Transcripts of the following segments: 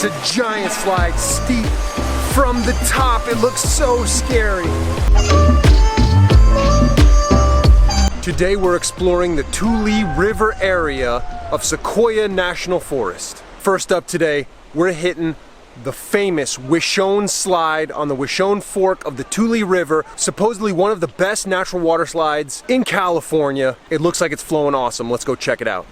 a giant slide, steep. From the top, it looks so scary. Today we're exploring the Tule River area of Sequoia National Forest. First up today, we're hitting the famous Wishone slide on the Wishone Fork of the Tule River, supposedly one of the best natural water slides in California. It looks like it's flowing awesome. Let's go check it out.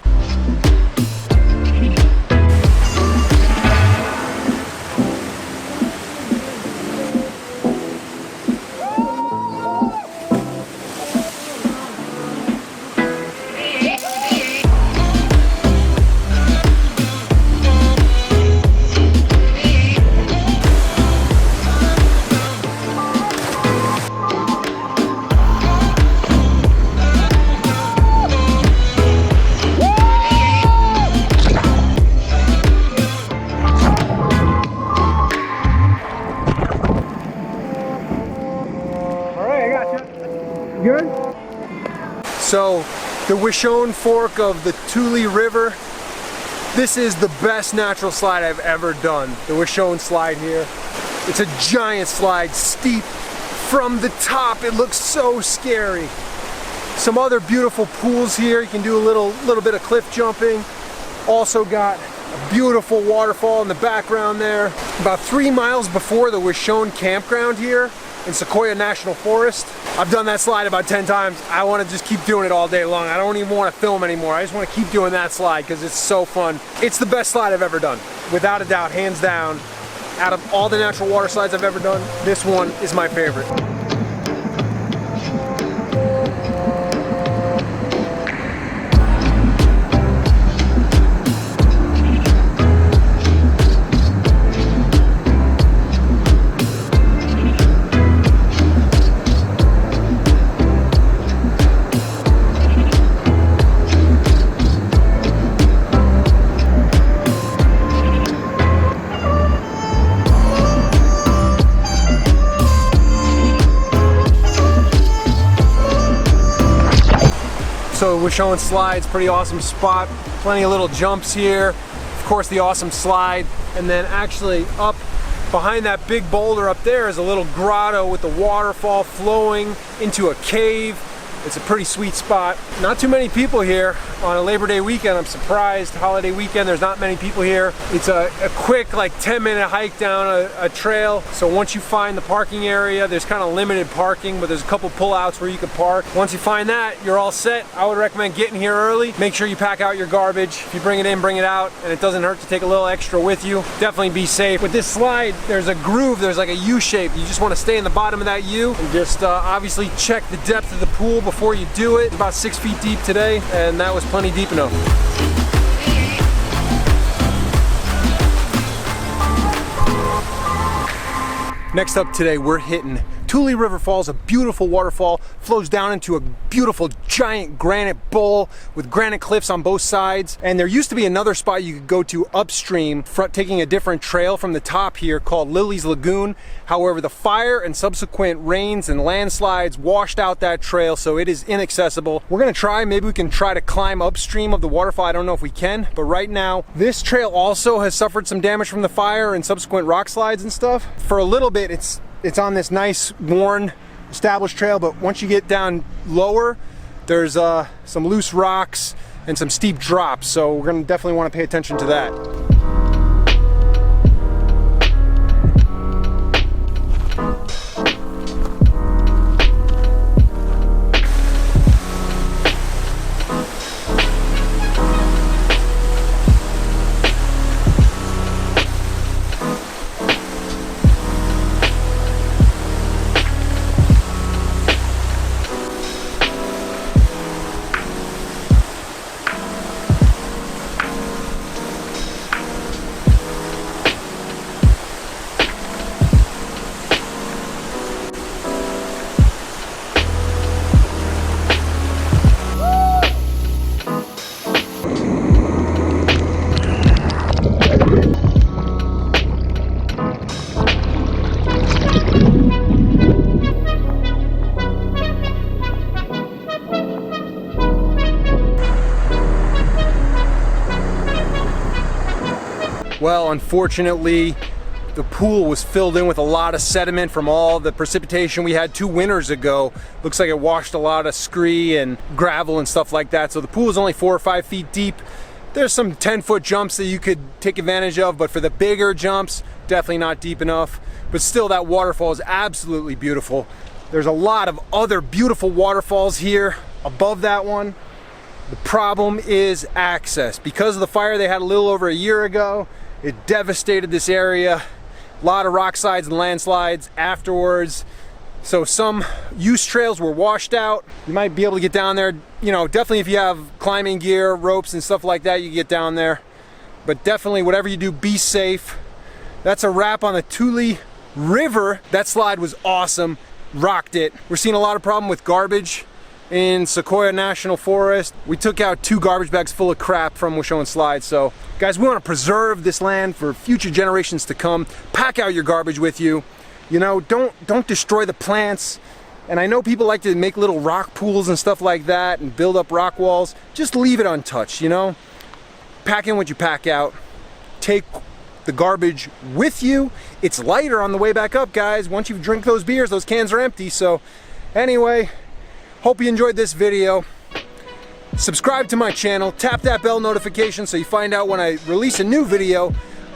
Good? So, the Wishone Fork of the Tule River, this is the best natural slide I've ever done. The Wishone slide here. It's a giant slide, steep. From the top, it looks so scary. Some other beautiful pools here. You can do a little bit of cliff jumping. Also got a beautiful waterfall in the background there. About 3 miles before the Wishone campground here in Sequoia National Forest. I've done that slide about 10 times. I want to just keep doing it all day long. I don't even want to film anymore. I just want to keep doing that slide because it's so fun. It's the best slide I've ever done. Without a doubt, hands down. Out of all the natural water slides I've ever done, this one is my favorite. So Wishone Slide's pretty awesome spot. Plenty of little jumps here. Of course, the awesome slide. And then actually up behind that big boulder up there is a little grotto with the waterfall flowing into a cave. It's a pretty sweet spot. Not too many people here on a Labor Day weekend. I'm surprised. Holiday weekend, there's not many people here. It's a quick, like 10-minute hike down a trail. So once you find the parking area, there's kind of limited parking, but there's a couple pullouts where you can park. Once you find that, you're all set. I would recommend getting here early. Make sure you pack out your garbage. If you bring it in, bring it out, and it doesn't hurt to take a little extra with you. Definitely be safe. With this slide, there's a groove. There's like a U shape. You just want to stay in the bottom of that U and just obviously check the depth of the pool before you do it. It's about 6 feet deep today, and that was plenty deep enough. Next up today, we're hitting Tule River Falls, a beautiful waterfall, flows down into a beautiful giant granite bowl with granite cliffs on both sides. And there used to be another spot you could go to upstream, taking a different trail from the top here called Lily's Lagoon. However, the fire and subsequent rains and landslides washed out that trail, so it is inaccessible. We're gonna try, maybe we can try to climb upstream of the waterfall. I don't know if we can, but right now, this trail also has suffered some damage from the fire and subsequent rock slides and stuff. For a little bit, it's on this nice, worn, established trail, but once you get down lower, there's some loose rocks and some steep drops, so we're gonna definitely want to pay attention to that. Well, unfortunately, the pool was filled in with a lot of sediment from all the precipitation we had 2 winters ago. Looks like it washed a lot of scree and gravel and stuff like that. So the pool is only 4 or 5 feet deep. There's some 10-foot jumps that you could take advantage of, but for the bigger jumps, definitely not deep enough. But still, that waterfall is absolutely beautiful. There's a lot of other beautiful waterfalls here above that one. The problem is access. Because of the fire they had a little over a year ago, it devastated this area. A lot of rock slides and landslides afterwards. So some use trails were washed out. You might be able to get down there, you know, definitely if you have climbing gear, ropes and stuff like that, you can get down there. But definitely whatever you do, be safe. That's a wrap on the Tule River. That slide was awesome, rocked it. We're seeing a lot of problem with garbage in Sequoia National Forest. We took out 2 garbage bags full of crap from Washone Slides. So guys, we want to preserve this land for future generations to come. Pack out your garbage with you. You know, don't destroy the plants. And I know people like to make little rock pools and stuff like that and build up rock walls. Just leave it untouched, you know? Pack in what you pack out. Take the garbage with you. It's lighter on the way back up, guys. Once you drink those beers, those cans are empty. So anyway, hope you enjoyed this video. Subscribe to my channel, tap that bell notification so you find out when I release a new video.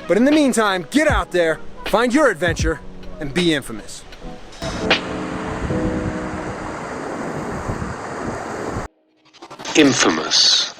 But in the meantime, get out there, find your adventure, and be infamous. Infamous.